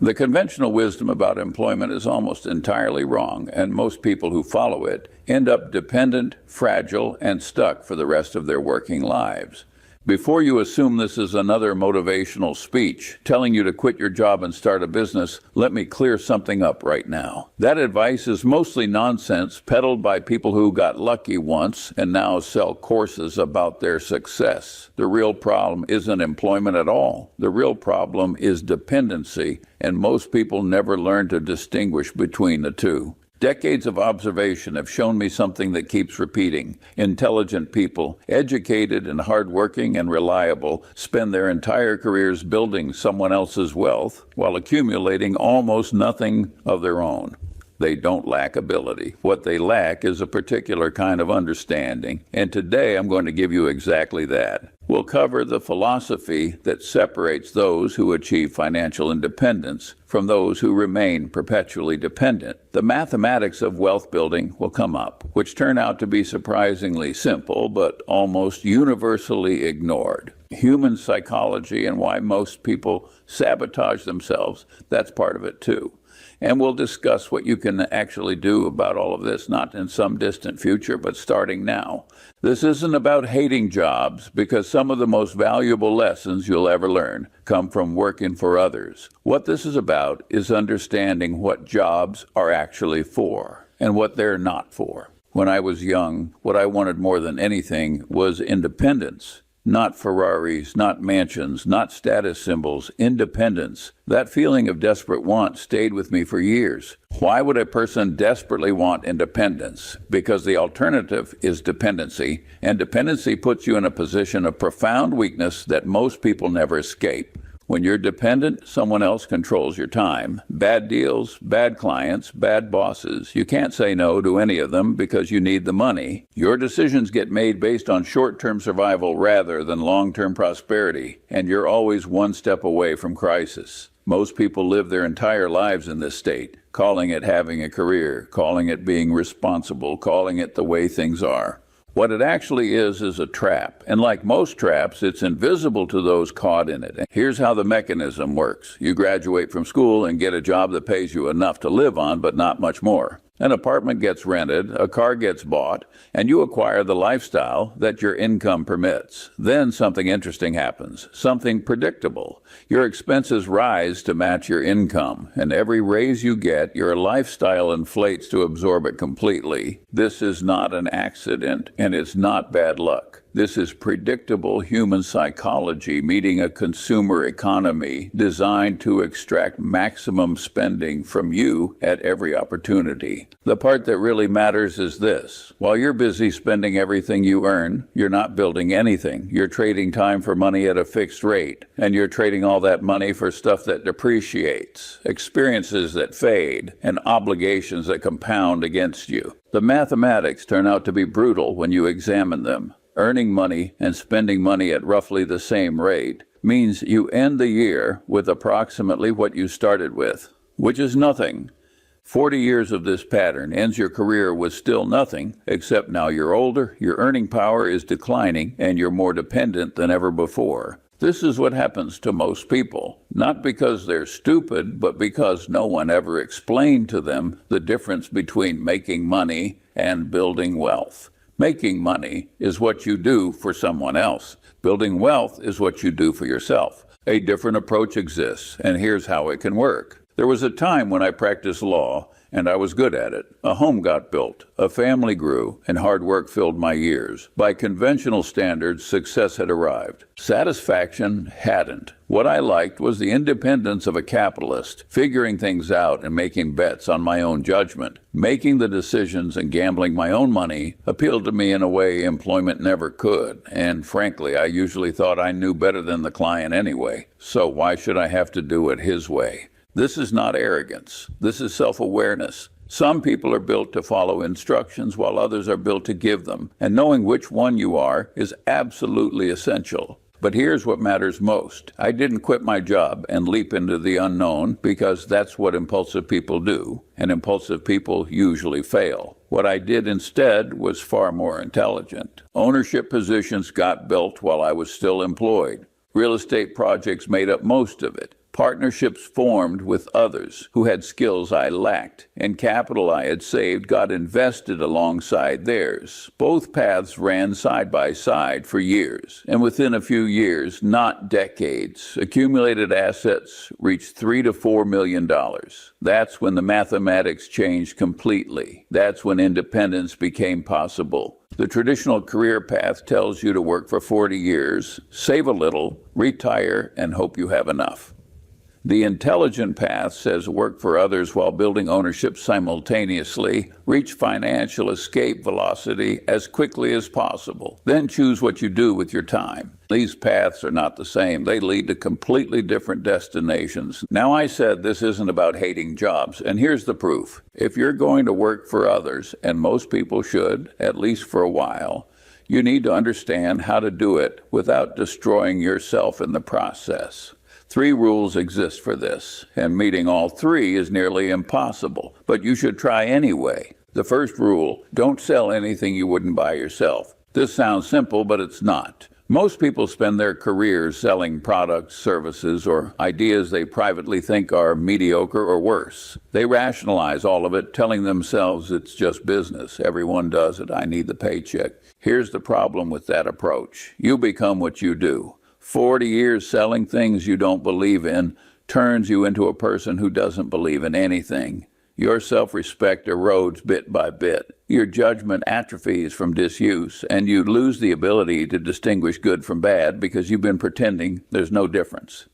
The conventional wisdom about employment is almost entirely wrong, and most people who follow it end up dependent, fragile, and stuck for the rest of their working lives. Before you assume this is another motivational speech telling you to quit your job and start a business, let me clear something up right now. That advice is mostly nonsense peddled by people who got lucky once and now sell courses about their success. The real problem isn't employment at all. The real problem is dependency, and most people never learn to distinguish between the two. Decades of observation have shown me something that keeps repeating. Intelligent people, educated and hardworking and reliable, spend their entire careers building someone else's wealth while accumulating almost nothing of their own. They don't lack ability. What they lack is a particular kind of understanding, and today I'm going to give you exactly that. We'll cover the philosophy that separates those who achieve financial independence from those who remain perpetually dependent. The mathematics of wealth building will come up, which turn out to be surprisingly simple but almost universally ignored. Human psychology and why most people sabotage themselves, that's part of it too. And we'll discuss what you can actually do about all of this, not in some distant future, but starting now. This isn't about hating jobs, because some of the most valuable lessons you'll ever learn come from working for others. What this is about is understanding what jobs are actually for and what they're not for. When I was young, what I wanted more than anything was independence. Not Ferraris, not mansions, not status symbols, independence. That feeling of desperate want stayed with me for years. Why would a person desperately want independence? Because the alternative is dependency, and dependency puts you in a position of profound weakness that most people never escape. When you're dependent, someone else controls your time. Bad deals, bad clients, bad bosses. You can't say no to any of them because you need the money. Your decisions get made based on short-term survival rather than long-term prosperity, and you're always one step away from crisis. Most people live their entire lives in this state, calling it having a career, calling it being responsible, calling it the way things are. What it actually is a trap, and like most traps, it's invisible to those caught in it. Here's how the mechanism works. You graduate from school and get a job that pays you enough to live on, but not much more. An apartment gets rented, a car gets bought, and you acquire the lifestyle that your income permits. Then something interesting happens, something predictable. Your expenses rise to match your income, and every raise you get, your lifestyle inflates to absorb it completely. This is not an accident, and it's not bad luck. This is predictable human psychology meeting a consumer economy designed to extract maximum spending from you at every opportunity. The part that really matters is this. While you're busy spending everything you earn, you're not building anything. You're trading time for money at a fixed rate, and you're trading all that money for stuff that depreciates, experiences that fade, and obligations that compound against you. The mathematics turn out to be brutal when you examine them. Earning money and spending money at roughly the same rate means you end the year with approximately what you started with, which is nothing. 40 years of this pattern ends your career with still nothing, except now you're older, your earning power is declining, and you're more dependent than ever before. This is what happens to most people, not because they're stupid, but because no one ever explained to them the difference between making money and building wealth. Making money is what you do for someone else. Building wealth is what you do for yourself. A different approach exists, and here's how it can work. There was a time when I practiced law, and I was good at it. A home got built, a family grew, and hard work filled my years. By conventional standards, success had arrived. Satisfaction hadn't. What I liked was the independence of a capitalist, figuring things out and making bets on my own judgment. Making the decisions and gambling my own money appealed to me in a way employment never could, and frankly, I usually thought I knew better than the client anyway. So why should I have to do it his way? This is not arrogance. This is self-awareness. Some people are built to follow instructions while others are built to give them, and knowing which one you are is absolutely essential. But here's what matters most. I didn't quit my job and leap into the unknown because that's what impulsive people do, and impulsive people usually fail. What I did instead was far more intelligent. Ownership positions got built while I was still employed. Real estate projects made up most of it. Partnerships formed with others who had skills I lacked, and capital I had saved got invested alongside theirs. Both paths ran side by side for years, and within a few years, not decades, accumulated assets reached $3 to $4 million. That's when the mathematics changed completely. That's when independence became possible. The traditional career path tells you to work for 40 years, save a little, retire, and hope you have enough. The intelligent path says work for others while building ownership simultaneously, reach financial escape velocity as quickly as possible, then choose what you do with your time. These paths are not the same. They lead to completely different destinations. Now, I said this isn't about hating jobs, and here's the proof. If you're going to work for others, and most people should, at least for a while, you need to understand how to do it without destroying yourself in the process. 3 rules exist for this, and meeting all 3 is nearly impossible, but you should try anyway. The first rule, don't sell anything you wouldn't buy yourself. This sounds simple, but it's not. Most people spend their careers selling products, services, or ideas they privately think are mediocre or worse. They rationalize all of it, telling themselves it's just business. Everyone does it. I need the paycheck. Here's the problem with that approach. You become what you do. 40 years selling things you don't believe in turns you into a person who doesn't believe in anything. Your self-respect erodes bit by bit. Your judgment atrophies from disuse, and you lose the ability to distinguish good from bad because you've been pretending there's no difference.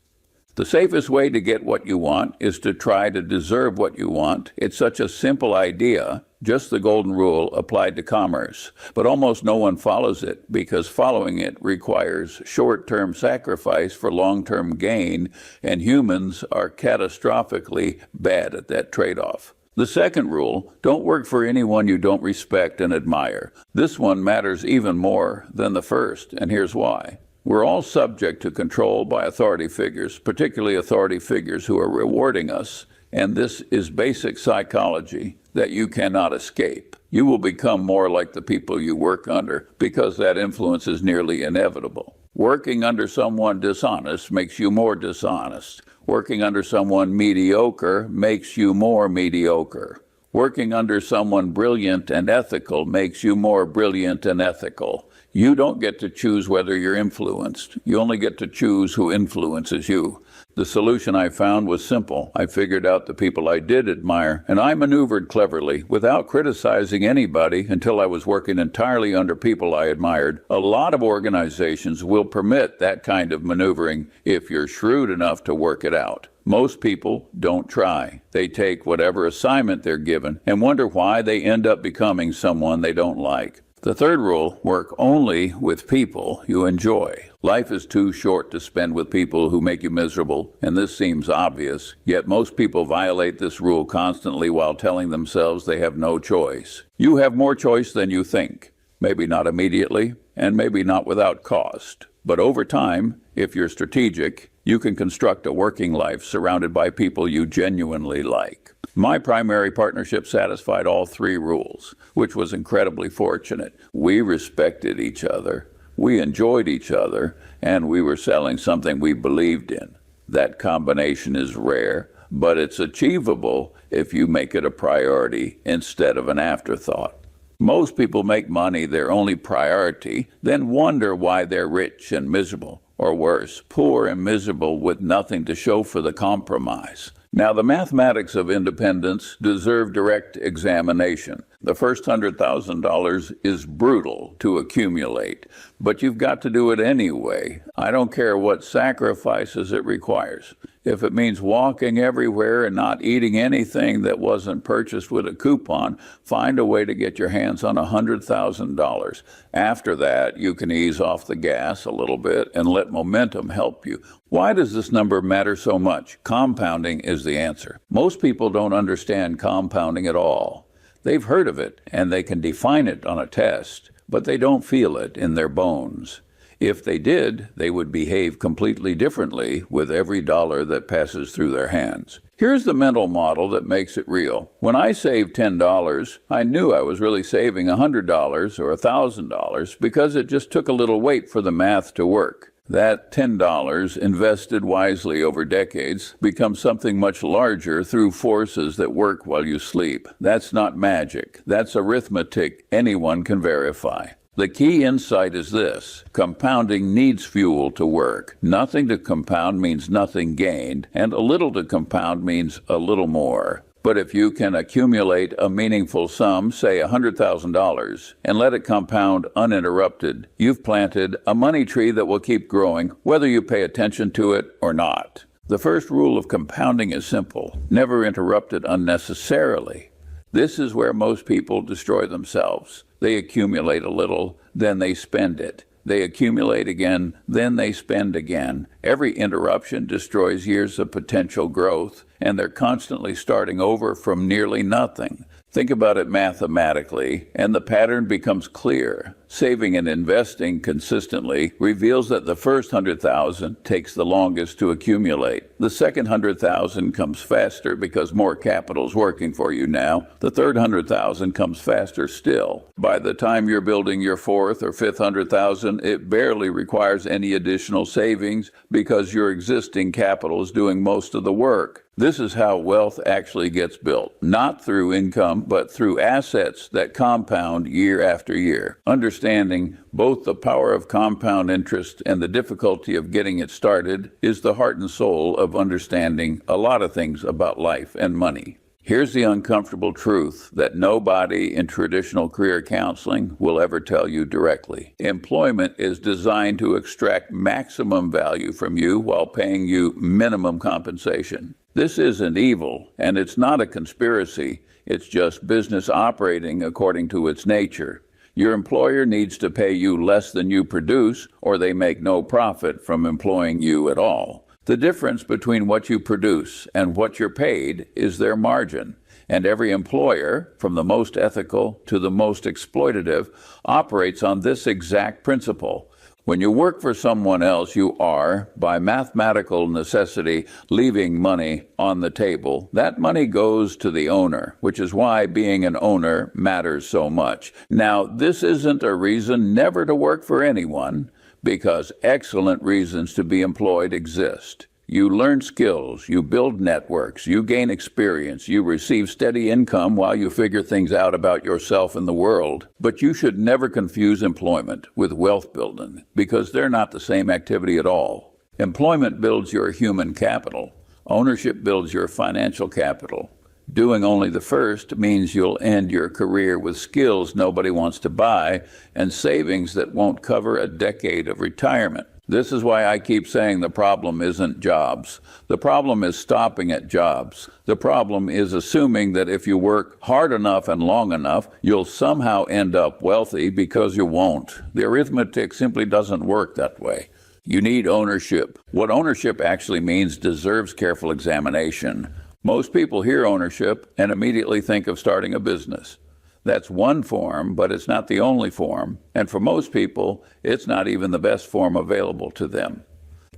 The safest way to get what you want is to try to deserve what you want. It's such a simple idea, just the golden rule applied to commerce. But almost no one follows it because following it requires short-term sacrifice for long-term gain, and humans are catastrophically bad at that trade-off. The second rule, don't work for anyone you don't respect and admire. This one matters even more than the first, and here's why. We're all subject to control by authority figures, particularly authority figures who are rewarding us, and this is basic psychology that you cannot escape. You will become more like the people you work under because that influence is nearly inevitable. Working under someone dishonest makes you more dishonest. Working under someone mediocre makes you more mediocre. Working under someone brilliant and ethical makes you more brilliant and ethical. You don't get to choose whether you're influenced. You only get to choose who influences you. The solution I found was simple. I figured out the people I did admire, and I maneuvered cleverly without criticizing anybody until I was working entirely under people I admired. A lot of organizations will permit that kind of maneuvering if you're shrewd enough to work it out. Most people don't try. They take whatever assignment they're given and wonder why they end up becoming someone they don't like. The third rule, work only with people you enjoy. Life is too short to spend with people who make you miserable, and this seems obvious, yet most people violate this rule constantly while telling themselves they have no choice. You have more choice than you think. Maybe not immediately, and maybe not without cost. But over time, if you're strategic, you can construct a working life surrounded by people you genuinely like. My primary partnership satisfied all 3 rules, which was incredibly fortunate. We respected each other, we enjoyed each other, and we were selling something we believed in. That combination is rare, but it's achievable if you make it a priority instead of an afterthought. Most people make money their only priority, then wonder why they're rich and miserable, or worse, poor and miserable with nothing to show for the compromise. Now, the mathematics of independence deserve direct examination. The first $100,000 is brutal to accumulate, but you've got to do it anyway. I don't care what sacrifices it requires. If it means walking everywhere and not eating anything that wasn't purchased with a coupon, find a way to get your hands on $100,000. After that, you can ease off the gas a little bit and let momentum help you. Why does this number matter so much? Compounding is the answer. Most people don't understand compounding at all. They've heard of it, and they can define it on a test, but they don't feel it in their bones. If they did, they would behave completely differently with every dollar that passes through their hands. Here's the mental model that makes it real. When I saved $10, I knew I was really saving $100 or $1,000 because it just took a little wait for the math to work. That $10 invested wisely over decades becomes something much larger through forces that work while you sleep. That's not magic. That's arithmetic anyone can verify. The key insight is this: compounding needs fuel to work. Nothing to compound means nothing gained, and a little to compound means a little more. But if you can accumulate a meaningful sum, say $100,000, and let it compound uninterrupted, you've planted a money tree that will keep growing whether you pay attention to it or not. The first rule of compounding is simple: never interrupt it unnecessarily. This is where most people destroy themselves. They accumulate a little, then they spend it. They accumulate again, then they spend again. Every interruption destroys years of potential growth, and they're constantly starting over from nearly nothing. Think about it mathematically, and the pattern becomes clear. Saving and investing consistently reveals that the first 100,000 takes the longest to accumulate. The second 100,000 comes faster because more capital is working for you now. The third 100,000 comes faster still. By the time you're building your fourth or fifth 100,000, it barely requires any additional savings because your existing capital is doing most of the work. This is how wealth actually gets built, not through income, but through assets that compound year after year. Understanding both the power of compound interest and the difficulty of getting it started is the heart and soul of understanding a lot of things about life and money. Here's the uncomfortable truth that nobody in traditional career counseling will ever tell you directly. Employment is designed to extract maximum value from you while paying you minimum compensation. This isn't evil, and it's not a conspiracy. It's just business operating according to its nature. Your employer needs to pay you less than you produce, or they make no profit from employing you at all. The difference between what you produce and what you're paid is their margin. And every employer, from the most ethical to the most exploitative, operates on this exact principle. When you work for someone else, you are, by mathematical necessity, leaving money on the table. That money goes to the owner, which is why being an owner matters so much. Now, this isn't a reason never to work for anyone, because excellent reasons to be employed exist. You learn skills, you build networks, you gain experience, you receive steady income while you figure things out about yourself and the world. But you should never confuse employment with wealth building, because they're not the same activity at all. Employment builds your human capital. Ownership builds your financial capital. Doing only the first means you'll end your career with skills nobody wants to buy and savings that won't cover a decade of retirement. This is why I keep saying the problem isn't jobs. The problem is stopping at jobs. The problem is assuming that if you work hard enough and long enough, you'll somehow end up wealthy, because you won't. The arithmetic simply doesn't work that way. You need ownership. What ownership actually means deserves careful examination. Most people hear ownership and immediately think of starting a business. That's one form, but it's not the only form. And for most people, it's not even the best form available to them.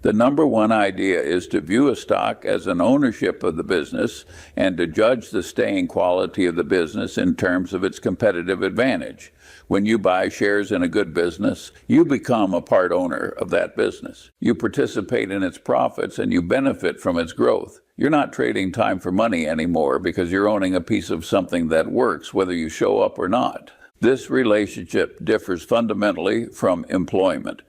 The number one idea is to view a stock as an ownership of the business and to judge the staying quality of the business in terms of its competitive advantage. When you buy shares in a good business, you become a part owner of that business. You participate in its profits and you benefit from its growth. You're not trading time for money anymore because you're owning a piece of something that works whether you show up or not. This relationship differs fundamentally from employment.